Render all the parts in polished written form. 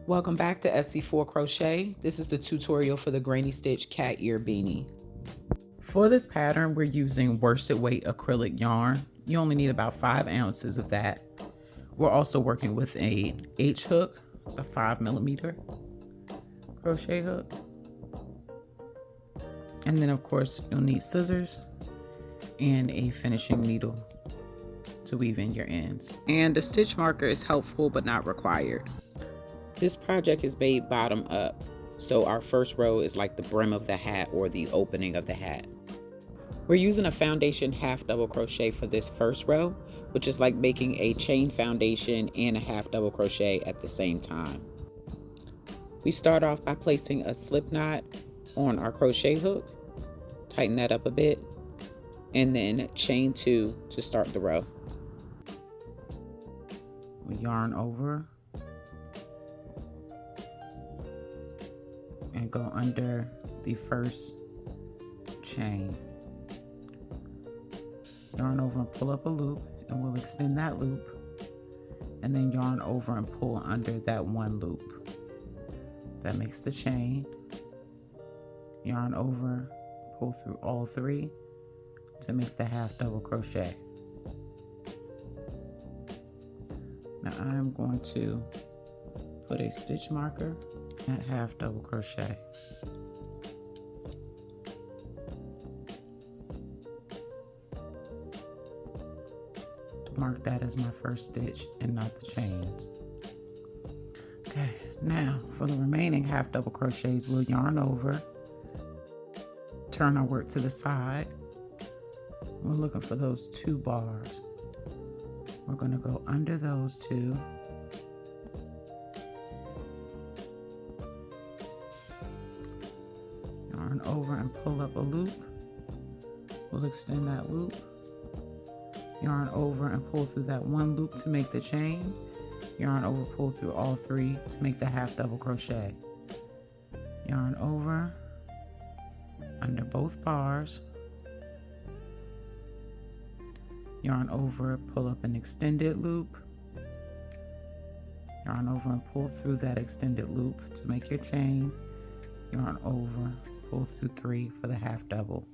Welcome back to SC4Crochet. This is the tutorial for the granny stitch cat ear beanie. For this pattern, we're using worsted weight acrylic yarn. You only need about 5 ounces of that. We're also working with a H hook. It's a 5mm crochet hook. And then of course you'll need scissors and a finishing needle to weave in your ends. And the stitch marker is helpful but not required. This project is made bottom up, so our first row is like the brim of the hat or the opening of the hat. We're using a foundation half double crochet for this first row, which is like making a chain foundation and a half double crochet at the same time. We start off by placing a slip knot on our crochet hook, tighten that up a bit, and then chain 2 to start the row. We yarn over and go under the first chain. Yarn over and pull up a loop, and we'll extend that loop, and then yarn over and pull under that one loop. That makes the chain. Yarn over, pull through all 3 to make the half double crochet. Now I'm going to put a stitch marker at half double crochet. To mark that as my first stitch and not the chains. Okay, now for the remaining half double crochets, we'll yarn over, turn our work to the side. We're looking for those 2 bars. We're going to go under those 2. Yarn over and pull up a loop. We'll extend that loop. Yarn over and pull through that one loop to make the chain. Yarn over, pull through all 3 to make the half double crochet. Yarn over, under both bars. Yarn over, pull up an extended loop. Yarn over and pull through that extended loop to make your chain. Yarn over, pull through 3 for the half double.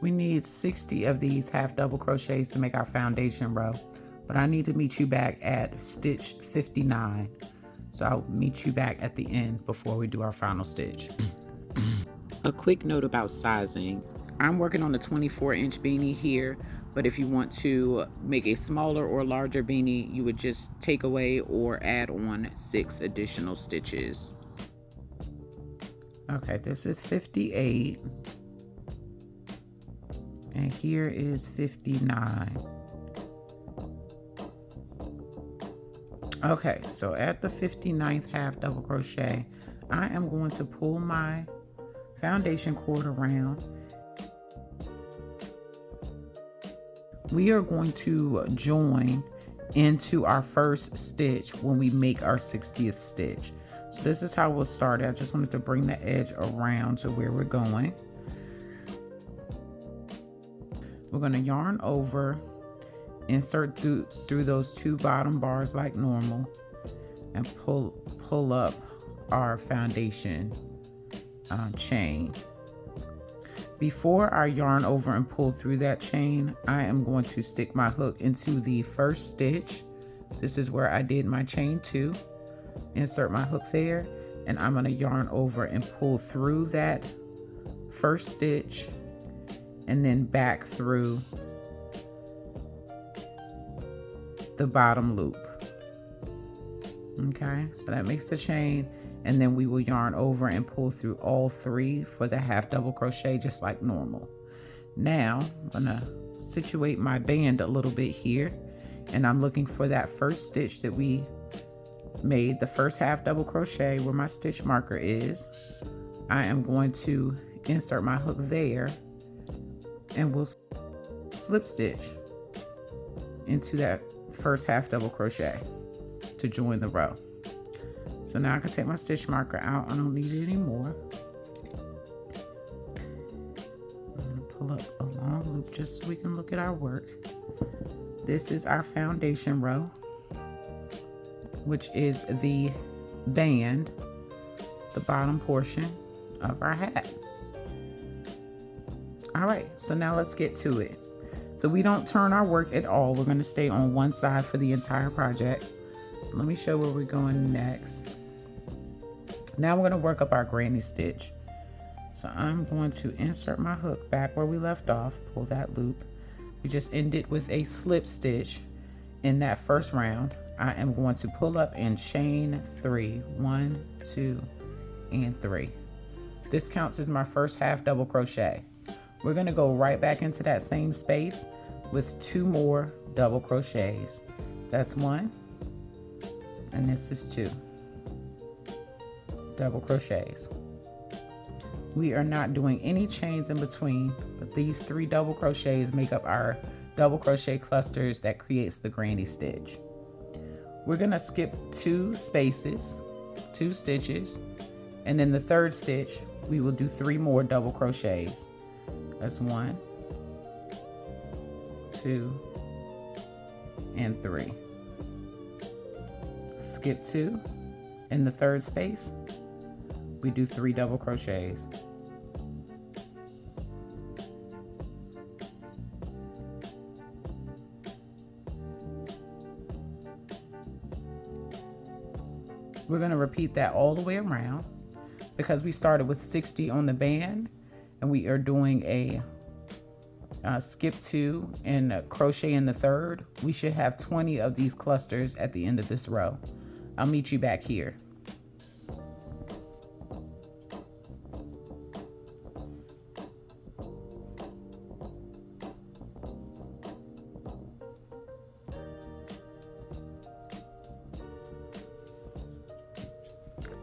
We need 60 of these half double crochets to make our foundation row, but I need to meet you back at stitch 59. So I'll meet you back at the end before we do our final stitch. A quick note about sizing. I'm working on a 24-inch beanie here, but if you want to make a smaller or larger beanie, you would just take away or add on 6 additional stitches. Okay, this is 58. And here is 59. Okay, so at the 59th half double crochet, I am going to pull my foundation cord around. We are going to join into our first stitch when we make our 60th stitch. So this is how we'll start. I just wanted to bring the edge around to where we're going. We're going to yarn over, insert through those 2 bottom bars like normal, and pull up our foundation chain. Before I yarn over and pull through that chain, I am going to stick my hook into the first stitch. This is where I did my chain 2. Insert my hook there, and I'm going to yarn over and pull through that first stitch, and then back through the bottom loop. Okay, so that makes the chain, and then we will yarn over and pull through all 3 for the half double crochet just like normal. Now I'm gonna situate my band a little bit here, and I'm looking for that first stitch that we made, the first half double crochet where my stitch marker is. I am going to insert my hook there, and we'll slip stitch into that first half double crochet to join the row. So now I can take my stitch marker out. I don't need it anymore. I'm gonna pull up a long loop just so we can look at our work. This is our foundation row, which is the band, the bottom portion of our hat. All right, so now let's get to it. So we don't turn our work at all. We're gonna stay on one side for the entire project. So let me show where we're going next. Now we're gonna work up our granny stitch. So I'm going to insert my hook back where we left off, pull that loop. We just ended with a slip stitch in that first round. I am going to pull up and chain 3, 1, 2, and 3. This counts as my first half double crochet. We're gonna go right back into that same space with 2 more double crochets. That's 1, and this is 2 double crochets. We are not doing any chains in between, but these 3 double crochets make up our double crochet clusters that creates the granny stitch. We're gonna skip 2 spaces, 2 stitches, and in the third stitch, we will do 3 more double crochets. That's 1, 2, and 3. Skip 2. In the third space, we do 3 double crochets. We're going to repeat that all the way around because we started with 60 on the band, and we are doing a skip 2 and a crochet in the third. We should have 20 of these clusters at the end of this row. I'll meet you back here.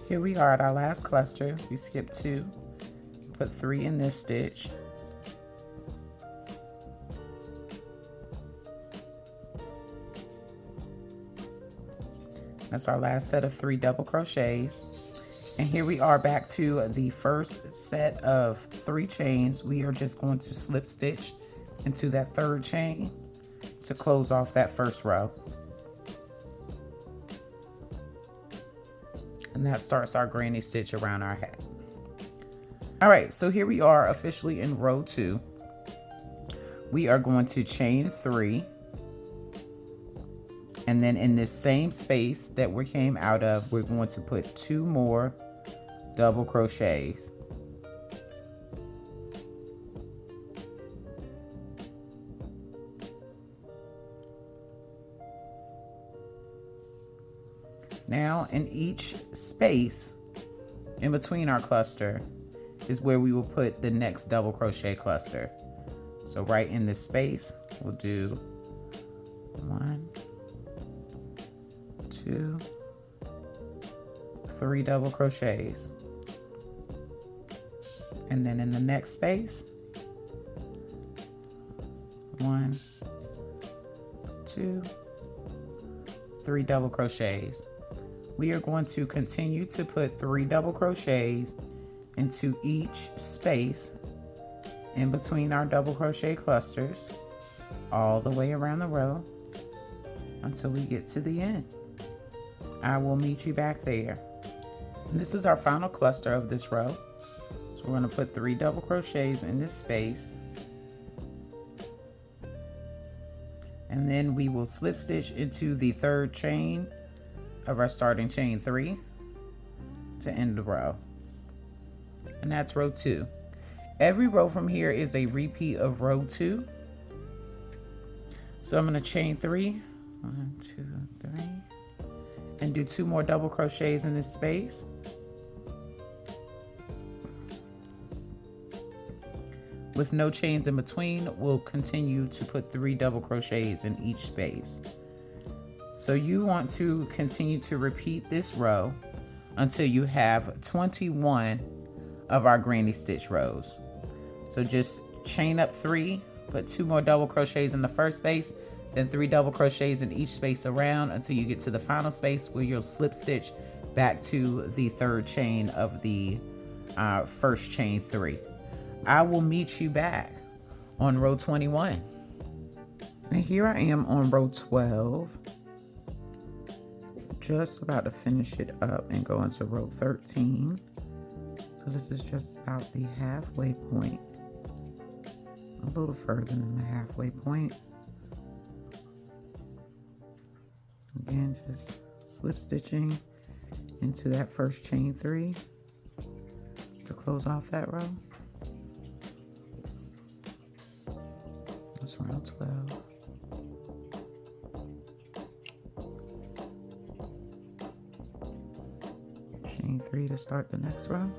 Here we are at our last cluster. We skipped 2, put 3 in this stitch. That's our last set of 3 double crochets. And here we are back to the first set of 3 chains. We are just going to slip stitch into that third chain to close off that first row. And that starts our granny stitch around our hat. All right, so here we are officially in row 2. We are going to chain 3. And then in this same space that we came out of, we're going to put 2 more double crochets. Now in each space in between our cluster is where we will put the next double crochet cluster. So right in this space, we'll do 1, 2, 3 double crochets. And then in the next space, 1, 2, 3 double crochets. We are going to continue to put 3 double crochets into each space in between our double crochet clusters all the way around the row until we get to the end. I will meet you back there. And this is our final cluster of this row. So we're going to put 3 double crochets in this space. And then we will slip stitch into the third chain of our starting chain 3 to end the row. And that's row 2. Every row from here is a repeat of row 2. So I'm going to chain 3, 1, 2, 3, and do 2 more double crochets in this space. with no chains in between, we'll continue to put 3 double crochets in each space. So you want to continue to repeat this row until you have 21 of our granny stitch rows. So just chain up 3, put 2 more double crochets in the first space, then 3 double crochets in each space around until you get to the final space where you'll slip stitch back to the 3rd chain of the first chain 3. I will meet you back on row 21. And here I am on row 12. Just about to finish it up and go into row 13. So this is just about the halfway point, a little further than the halfway point. Again, just slip stitching into that first chain 3 to close off that row. That's round 12. Chain 3 to start the next row.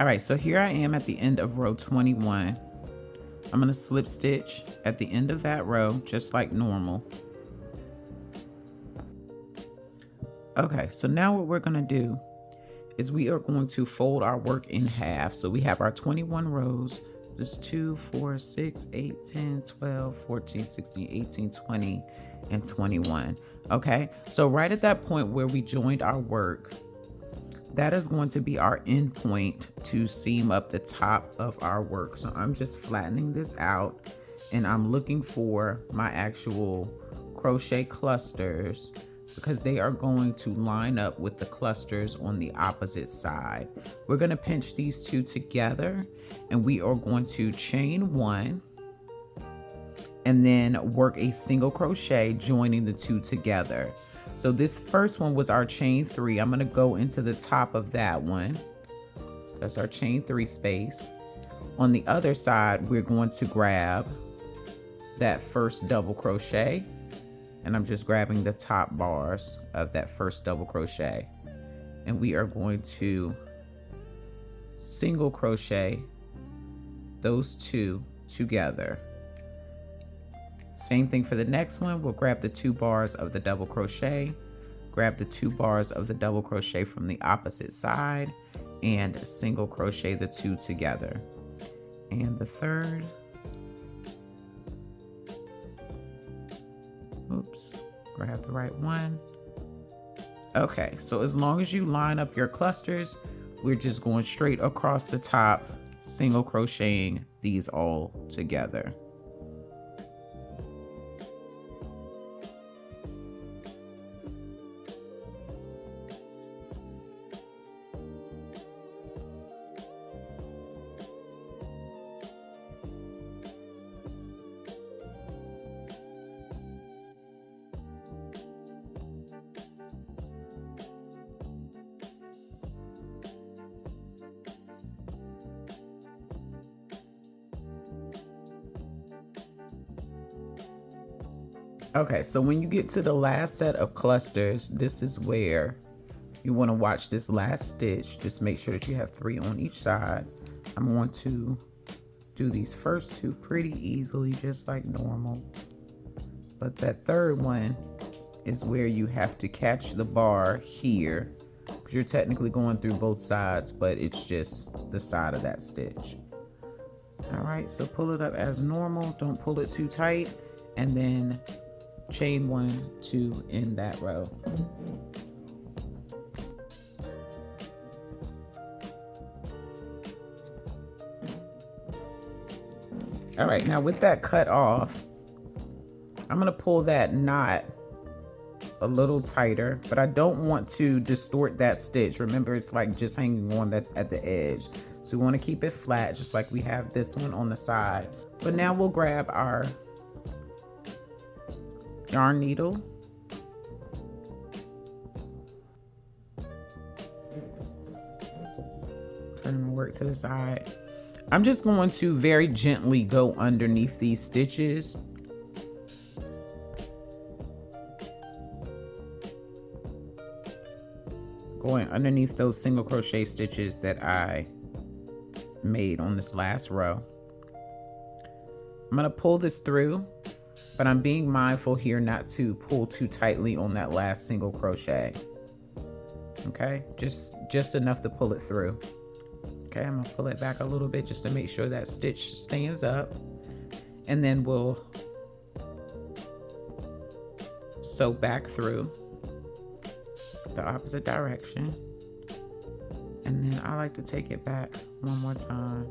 All right, so here I am at the end of row 21. I'm gonna slip stitch at the end of that row, just like normal. Okay, so now what we're gonna do is we are going to fold our work in half. So we have our 21 rows, just 2, 4, 6, 8, 10, 12, 14, 16, 18, 20, and 21. Okay, so right at that point where we joined our work, that is going to be our end point to seam up the top of our work. So I'm just flattening this out and I'm looking for my actual crochet clusters because they are going to line up with the clusters on the opposite side. We're going to pinch these two together and we are going to chain 1 and then work a single crochet joining the two together. So this first one was our chain 3. I'm going to go into the top of that one. That's our chain 3 space. On the other side, we're going to grab that first double crochet, and I'm just grabbing the top bars of that first double crochet, and we are going to single crochet those two together. Same thing for the next one. We'll grab the 2 bars of the double crochet, grab the 2 bars of the double crochet from the opposite side, and single crochet the 2 together. And the third, oops, grab the right one. Okay, so as long as you line up your clusters, we're just going straight across the top, single crocheting these all together. Okay, so when you get to the last set of clusters, this is where you want to watch this last stitch. Just make sure that you have 3 on each side. I'm going to do these first 2 pretty easily, just like normal. But that third one is where you have to catch the bar here, because you're technically going through both sides, but it's just the side of that stitch. All right, so pull it up as normal. Don't pull it too tight, and then chain 1, 2 in that row. All right, now with that cut off, I'm gonna pull that knot a little tighter, but I don't want to distort that stitch. Remember, it's like just hanging on that at the edge. So we want to keep it flat, just like we have this one on the side. But now we'll grab our yarn needle. Turn my work to the side. I'm just going to very gently go underneath these stitches. Going underneath those single crochet stitches that I made on this last row. I'm gonna pull this through, but I'm being mindful here not to pull too tightly on that last single crochet. Okay, just enough to pull it through. Okay, I'm gonna pull it back a little bit just to make sure that stitch stands up, and then we'll sew back through the opposite direction. And then I like to take it back one more time.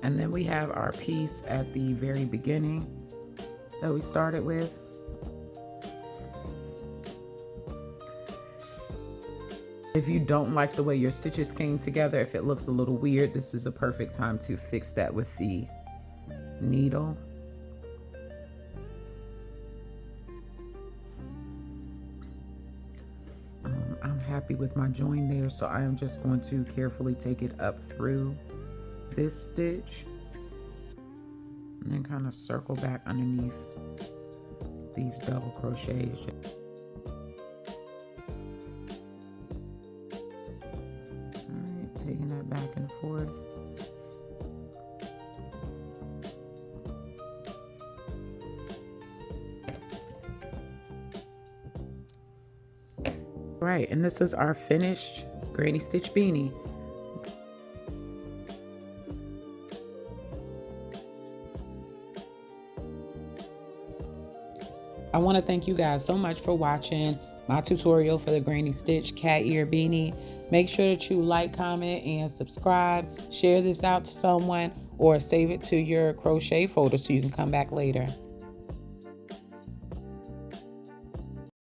And then we have our piece at the very beginning that we started with. If you don't like the way your stitches came together, if it looks a little weird, this is a perfect time to fix that with the needle. I'm happy with my join there, so I am just going to carefully take it up through this stitch and then kind of circle back underneath these double crochets. Taking that back and forth. Right, and this is our finished granny stitch beanie. I want to thank you guys so much for watching my tutorial for the granny stitch cat ear beanie. Make sure that you like, comment, and subscribe. Share this out to someone or save it to your crochet folder so you can come back later.